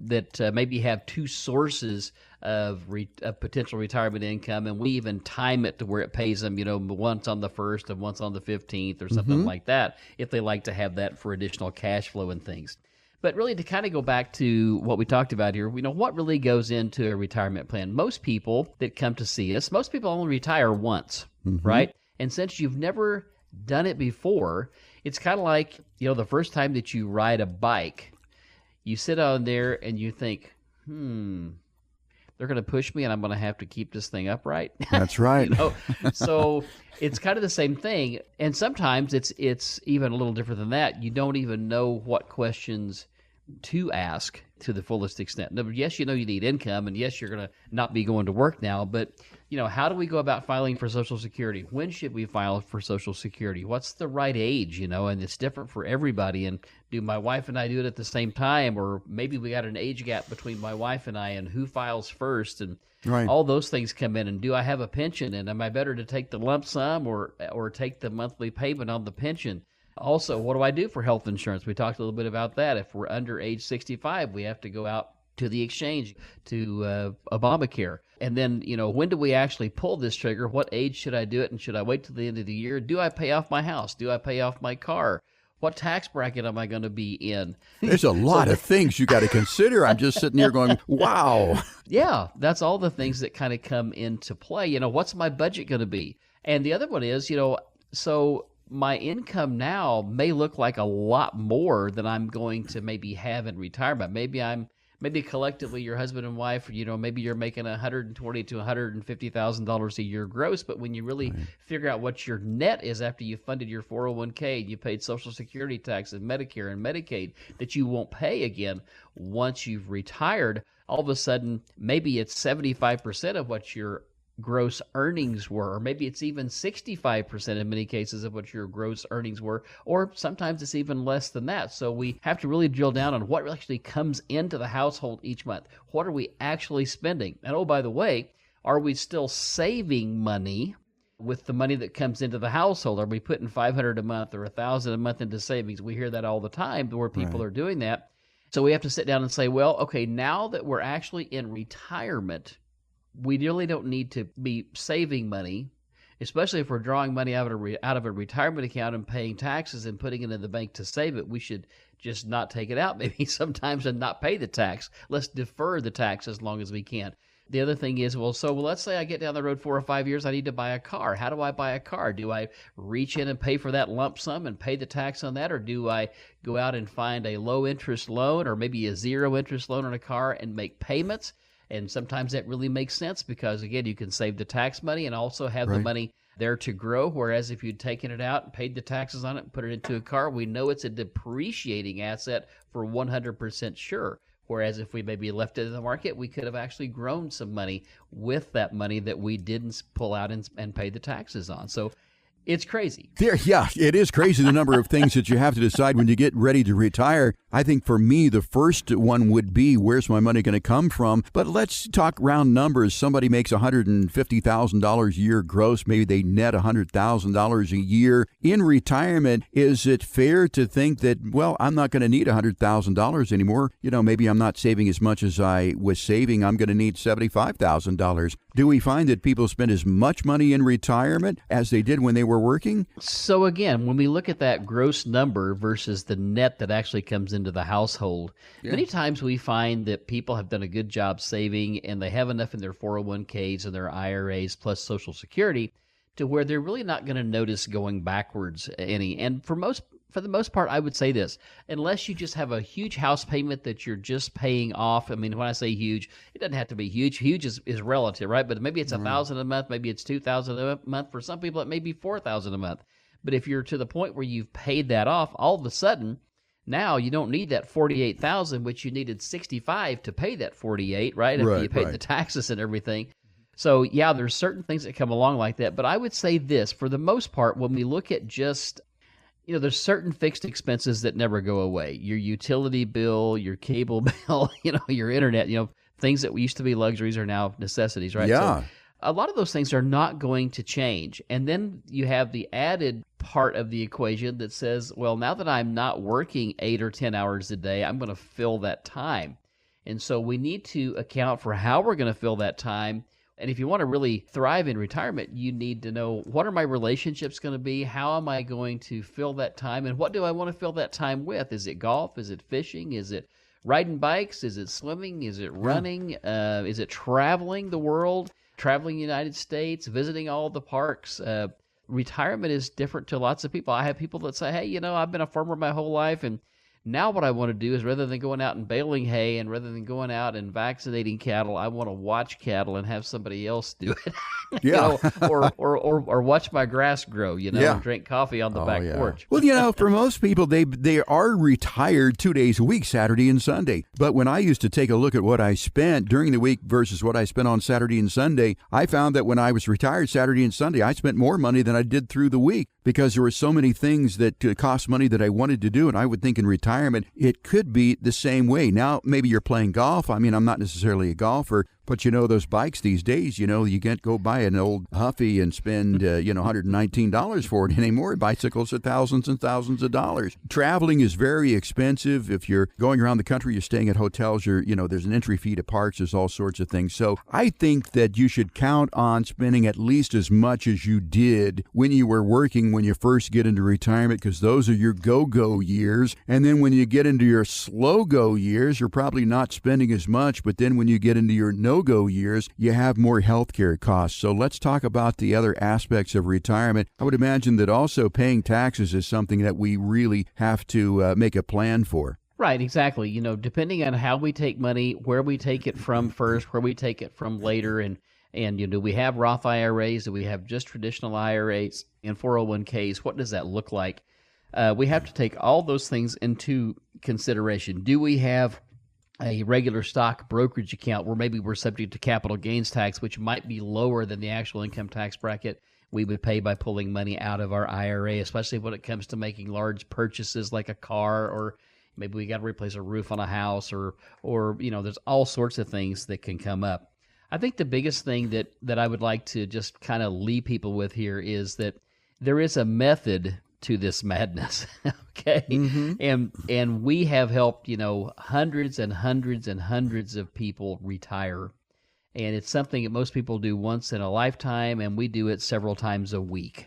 maybe have two sources of potential retirement income, and we even time it to where it pays them, you know, once on the 1st and once on the 15th or something like that, if they like to have that for additional cash flow and things. But really, to kind of go back to what we talked about here, you know, what really goes into a retirement plan? Most people that come to see us, most people only retire once, right? And since you've never done it before, it's kind of like, you know, the first time that you ride a bike, you sit on there and you think, they're going to push me and I'm going to have to keep this thing upright. That's right. You know? So it's kind of the same thing. And sometimes it's even a little different than that. You don't even know what questions to ask to the fullest extent. Now, yes, you know you need income, and yes, you're going to not be going to work now, but, you know, how do we go about filing for Social Security? When should we file for Social Security? What's the right age, you know, and it's different for everybody, and do my wife and I do it at the same time, or maybe we got an age gap between my wife and I, and who files first, and all those things come in, and do I have a pension, and am I better to take the lump sum or take the monthly payment on the pension? Also, what do I do for health insurance? We talked a little bit about that. If we're under age 65, we have to go out to the exchange, to Obamacare. And then, you know, when do we actually pull this trigger? What age should I do it? And should I wait till the end of the year? Do I pay off my house? Do I pay off my car? What tax bracket am I going to be in? There's a lot of things you got to consider. I'm just sitting here going, wow. Yeah, that's all the things that kind of come into play. You know, what's my budget going to be? And the other one is, you know, so my income now may look like a lot more than I'm going to maybe have in retirement. Maybe collectively, your husband and wife, you know, maybe you're making $120,000 to $150,000 a year gross. But when you really figure out what your net is after you funded your 401k, and you paid Social Security tax and Medicare and Medicaid that you won't pay again once you've retired, all of a sudden, maybe it's 75% of what your gross earnings were, or maybe it's even 65% in many cases of what your gross earnings were, or sometimes it's even less than that. So we have to really drill down on what actually comes into the household each month. What are we actually spending? And oh, by the way, are we still saving money with the money that comes into the household? Are we putting $500 a month or $1,000 a month into savings? We hear that all the time where people are doing that. So we have to sit down and say, well, okay, now that we're actually in retirement, we really don't need to be saving money, especially if we're drawing money out of a retirement account and paying taxes and putting it in the bank to save it. We should just not take it out maybe sometimes and not pay the tax. Let's defer the tax as long as we can. The other thing is, let's say I get down the road 4 or 5 years, I need to buy a car. How do I buy a car? Do I reach in and pay for that lump sum and pay the tax on that? Or do I go out and find a low interest loan or maybe a zero interest loan on a car and make payments? And sometimes that really makes sense because, again, you can save the tax money and also have the money there to grow. Whereas if you'd taken it out and paid the taxes on it and put it into a car, we know it's a depreciating asset for 100% sure. Whereas if we maybe left it in the market, we could have actually grown some money with that money that we didn't pull out and pay the taxes on. So it's crazy. Yeah, it is crazy the number of things that you have to decide when you get ready to retire. I think for me, the first one would be, where's my money going to come from? But let's talk round numbers. Somebody makes $150,000 a year gross. Maybe they net $100,000 a year in retirement. Is it fair to think that, well, I'm not going to need $100,000 anymore? Maybe I'm not saving as much as I was saving. I'm going to need $75,000. Do we find that people spend as much money in retirement as they did when they were working? So again, when we look at that gross number versus the net that actually comes into the household, many times we find that people have done a good job saving and they have enough in their 401ks and their IRAs plus Social Security to where they're really not going to notice going backwards any. And for the most part, I would say this, unless you just have a huge house payment that you're just paying off. I mean, when I say huge, it doesn't have to be huge. Huge is relative, right? But maybe it's $1,000 a month, maybe it's $2,000 a month. For some people, it may be $4,000 a month. But if you're to the point where you've paid that off, all of a sudden, now you don't need that $48,000, which you needed $65,000 to pay that $48,000, right? If you paid the taxes and everything. So yeah, there's certain things that come along like that. But I would say this, for the most part, when we look at just there's certain fixed expenses that never go away. Your utility bill, your cable bill, your internet, things that used to be luxuries are now necessities, right? Yeah. So a lot of those things are not going to change. And then you have the added part of the equation that says, well, now that I'm not working 8 or 10 hours a day, I'm going to fill that time. And so we need to account for how we're going to fill that time. And if you want to really thrive in retirement, you need to know, what are my relationships going to be? How am I going to fill that time? And what do I want to fill that time with? Is it golf? Is it fishing? Is it riding bikes? Is it swimming? Is it running? Is it traveling the world, traveling the United States, visiting all the parks? Retirement is different to lots of people. I have people that say, hey, I've been a farmer my whole life, and now what I want to do is, rather than going out and baling hay and rather than going out and vaccinating cattle, I want to watch cattle and have somebody else do it. Yeah. or watch my grass grow, and drink coffee on the back porch. Well, for most people, they are retired 2 days a week, Saturday and Sunday. But when I used to take a look at what I spent during the week versus what I spent on Saturday and Sunday, I found that when I was retired Saturday and Sunday, I spent more money than I did through the week, because there were so many things that cost money that I wanted to do. And I would think in retirement, it could be the same way. Now, maybe you're playing golf. I mean, I'm not necessarily a golfer, but those bikes these days, you can't go buy an old Huffy and spend, $119 for it anymore. Bicycles are thousands and thousands of dollars. Traveling is very expensive. If you're going around the country, you're staying at hotels, there's an entry fee to parks, there's all sorts of things. So I think that you should count on spending at least as much as you did when you were working when you first get into retirement, because those are your go-go years. And then when you get into your slow-go years, you're probably not spending as much. But then when you get into your no-go years, you have more health care costs. So let's talk about the other aspects of retirement. I would imagine that also paying taxes is something that we really have to make a plan for. Right, exactly. Depending on how we take money, where we take it from first, where we take it from later, and do we have Roth IRAs? Do we have just traditional IRAs and 401ks? What does that look like? We have to take all those things into consideration. Do we have a regular stock brokerage account where maybe we're subject to capital gains tax, which might be lower than the actual income tax bracket we would pay by pulling money out of our IRA, especially when it comes to making large purchases like a car, or maybe we got to replace a roof on a house, or there's all sorts of things that can come up. I think the biggest thing that I would like to just kind of leave people with here is that there is a method to this madness, okay? Mm-hmm. And we have helped, hundreds and hundreds and hundreds of people retire. And it's something that most people do once in a lifetime, and we do it several times a week.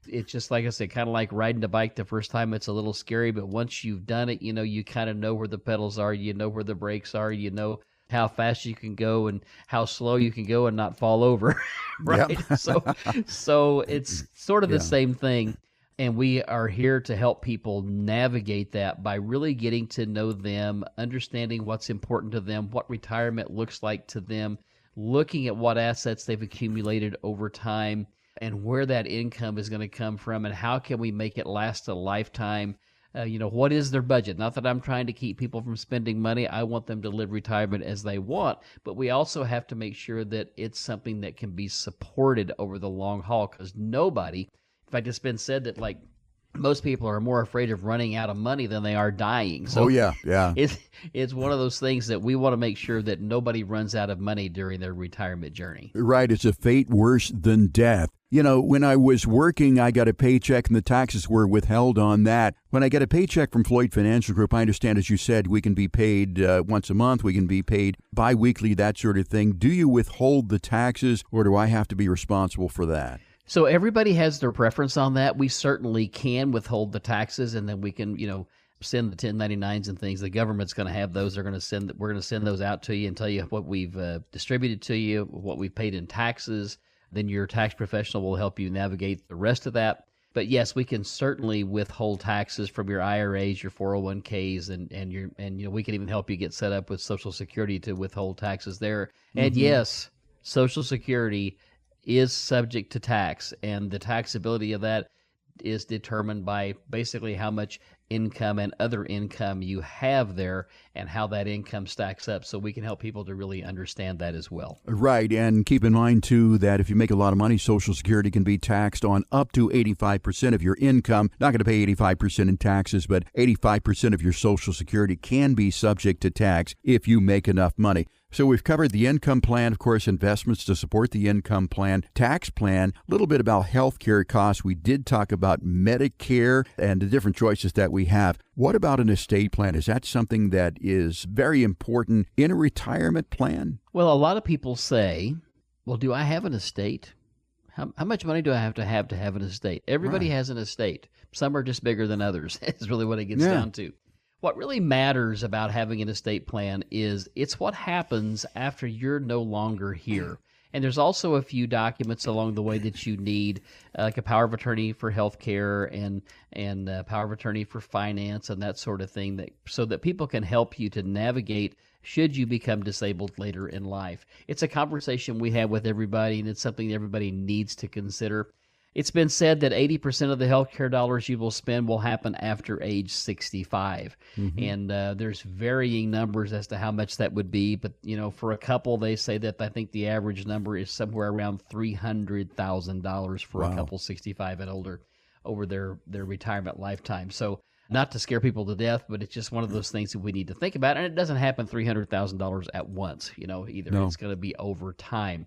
It's just, like I said, kind of like riding a bike the first time. It's a little scary, but once you've done it, you kind of know where the pedals are, you know where the brakes are, you know how fast you can go and how slow you can go and not fall over, right? Yep. So it's sort of the same thing. And we are here to help people navigate that by really getting to know them, understanding what's important to them, what retirement looks like to them, looking at what assets they've accumulated over time and where that income is going to come from, and how can we make it last a lifetime. What is their budget? Not that I'm trying to keep people from spending money. I want them to live retirement as they want, but we also have to make sure that it's something that can be supported over the long haul, because nobody, in fact, it's been said that like most people are more afraid of running out of money than they are dying. So yeah. it's one of those things that we want to make sure that nobody runs out of money during their retirement journey. Right. It's a fate worse than death. When I was working, I got a paycheck and the taxes were withheld on that. When I get a paycheck from Floyd Financial Group, I understand, as you said, we can be paid once a month, we can be paid biweekly, that sort of thing. Do you withhold the taxes, or do I have to be responsible for that? So everybody has their preference on that. We certainly can withhold the taxes, and then we can, send the 1099s and things. The government's going to have those. We're going to send those out to you and tell you what we've distributed to you, what we've paid in taxes. Then your tax professional will help you navigate the rest of that. But yes, we can certainly withhold taxes from your IRAs, your 401ks, and we can even help you get set up with Social Security to withhold taxes there. And yes, Social Security is subject to tax, and the taxability of that is determined by basically how much income and other income you have there and how that income stacks up. So we can help people to really understand that as well. Right. And keep in mind, too, that if you make a lot of money, Social Security can be taxed on up to 85% of your income. Not going to pay 85% in taxes, but 85% of your Social Security can be subject to tax if you make enough money. So we've covered the income plan, of course, investments to support the income plan, tax plan, a little bit about health care costs. We did talk about Medicare and the different choices that we have. What about an estate plan? Is that something that is very important in a retirement plan? Well, a lot of people say, well, do I have an estate? How much money do I have to have an estate? Everybody has an estate. Some are just bigger than others. Is really what it gets down to. What really matters about having an estate plan is it's what happens after you're no longer here. And there's also a few documents along the way that you need, like a power of attorney for health care and power of attorney for finance and that sort of thing, so that people can help you to navigate should you become disabled later in life. It's a conversation we have with everybody, and it's something everybody needs to consider. It's been said that 80% of the healthcare dollars you will spend will happen after age 65. And there's varying numbers as to how much that would be. But, for a couple, they say that I think the average number is somewhere around $300,000 for a couple 65 and older over their retirement lifetime. So not to scare people to death, but it's just one of those things that we need to think about. And it doesn't happen $300,000 at once, either. No. It's going to be over time.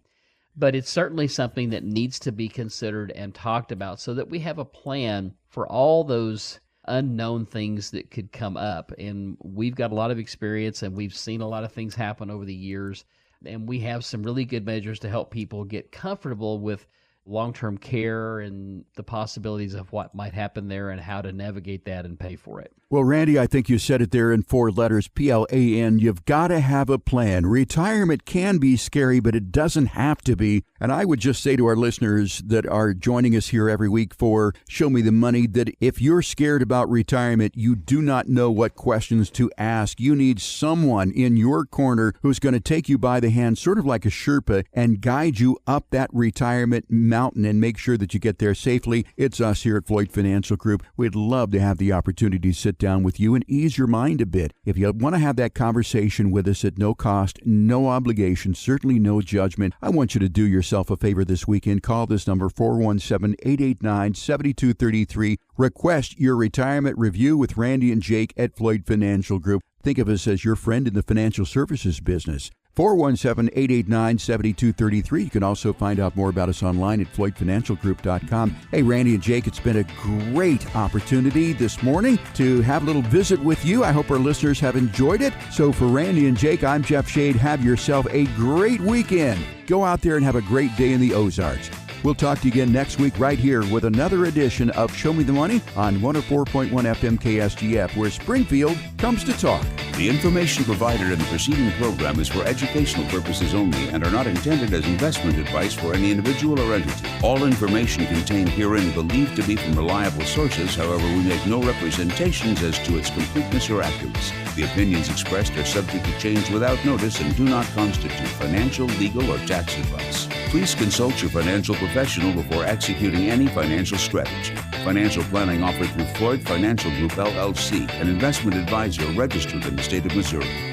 But it's certainly something that needs to be considered and talked about so that we have a plan for all those unknown things that could come up. And we've got a lot of experience, and we've seen a lot of things happen over the years. And we have some really good measures to help people get comfortable with long-term care and the possibilities of what might happen there and how to navigate that and pay for it. Well, Randy, I think you said it there in 4 letters, PLAN. You've got to have a plan. Retirement can be scary, but it doesn't have to be. And I would just say to our listeners that are joining us here every week for Show Me the Money that if you're scared about retirement, you do not know what questions to ask. You need someone in your corner who's going to take you by the hand, sort of like a Sherpa, and guide you up that retirement mountain and make sure that you get there safely. It's us here at Floyd Financial Group. We'd love to have the opportunity to sit down with you and ease your mind a bit. If you want to have that conversation with us at no cost, no obligation, certainly no judgment, I want you to do yourself a favor this weekend. Call this number, 417-889-7233. Request your retirement review with Randy and Jake at Floyd Financial Group. Think of us as your friend in the financial services business. 417-889-7233. You can also find out more about us online at floydfinancialgroup.com. Hey, Randy and Jake, it's been a great opportunity this morning to have a little visit with you. I hope our listeners have enjoyed it. So for Randy and Jake, I'm Jeff Shade. Have yourself a great weekend. Go out there and have a great day in the Ozarks. We'll talk to you again next week right here with another edition of Show Me the Money on 104.1 FM KSGF, where Springfield comes to talk. The information provided in the preceding program is for educational purposes only and are not intended as investment advice for any individual or entity. All information contained herein believed to be from reliable sources. However, we make no representations as to its completeness or accuracy. The opinions expressed are subject to change without notice and do not constitute financial, legal, or tax advice. Please consult your financial professional professional before executing any financial strategy. Financial planning offered through Floyd Financial Group, LLC, an investment advisor registered in the state of Missouri.